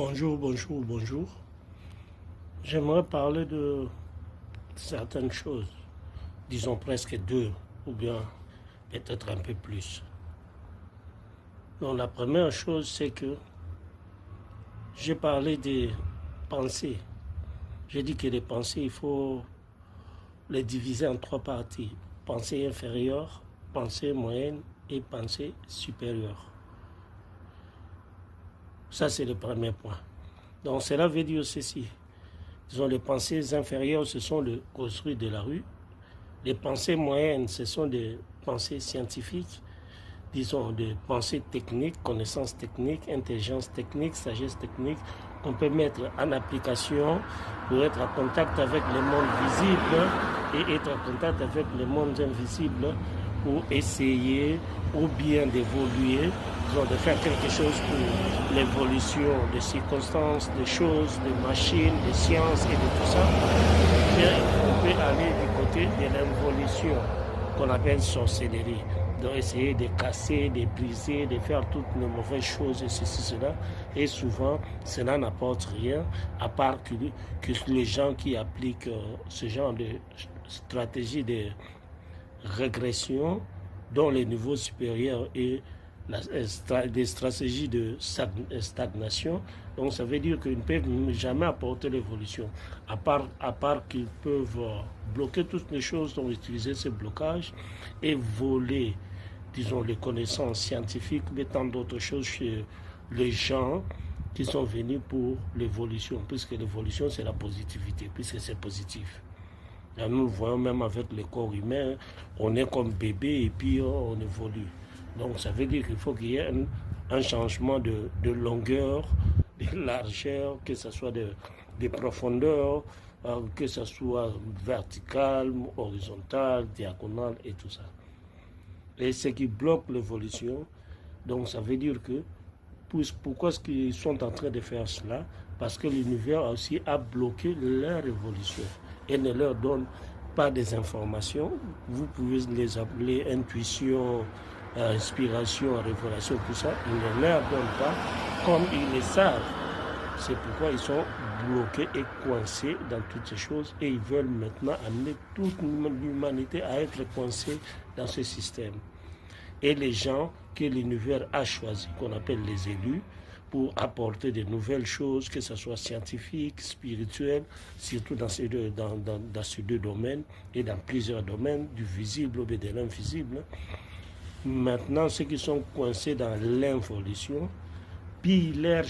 Bonjour, bonjour, bonjour. J'aimerais parler de certaines choses, disons presque deux, ou bien peut-être un peu plus. Donc la première chose, c'est que j'ai parlé des pensées. J'ai dit que les pensées, il faut les diviser en trois parties. Pensée inférieure, pensée moyenne et pensée supérieure. Ça, c'est le premier point. Donc cela veut dire ceci. Disons, les pensées inférieures, ce sont le construit de la rue. Les pensées moyennes, ce sont des pensées scientifiques, disons des pensées techniques, connaissances techniques, intelligence technique, sagesse technique, qu'on peut mettre en application pour être en contact avec le monde visible et être en contact avec le monde invisible pour essayer ou bien d'évoluer, disons de faire quelque chose pour l'évolution des circonstances, des choses, des machines, des sciences et de tout ça. Bien, on peut aller du côté de l'évolution qu'on appelle sorcellerie. Donc essayer de casser, de briser, de faire toutes les mauvaises choses et ceci, cela. Et souvent, cela n'apporte rien, à part que les gens qui appliquent ce genre de stratégie de régression dans les niveaux supérieurs et des stratégies de stagnation. Donc ça veut dire qu'ils ne peuvent jamais apporter l'évolution, à part qu'ils peuvent bloquer toutes les choses, donc utiliser ce blocage et voler, disons, les connaissances scientifiques, mais tant d'autres choses chez les gens qui sont venus pour l'évolution, puisque l'évolution c'est la positivité, puisque c'est positif. Là, nous le voyons même avec le corps humain, on est comme bébé et puis on évolue. Donc ça veut dire qu'il faut qu'il y ait un changement de longueur, de largeur, que ce soit de profondeur, que ce soit vertical, horizontal, diagonal et tout ça. Et ce qui bloque l'évolution, donc ça veut dire que pourquoi est-ce qu'ils sont en train de faire cela? Parce que l'univers aussi a bloqué leur évolution et ne leur donne pas des informations. Vous pouvez les appeler intuition, inspiration, révélation, tout ça. Ils ne leur donnent pas comme ils le savent. C'est pourquoi ils sont bloqués et coincés dans toutes ces choses et ils veulent maintenant amener toute l'humanité à être coincée dans ce système. Et les gens que l'univers a choisis, qu'on appelle les élus, pour apporter de nouvelles choses, que ce soit scientifique, spirituel, surtout dans ces deux domaines et dans plusieurs domaines, du visible ou de l'invisible. Maintenant, ceux qui sont coincés dans l'involution, puis leur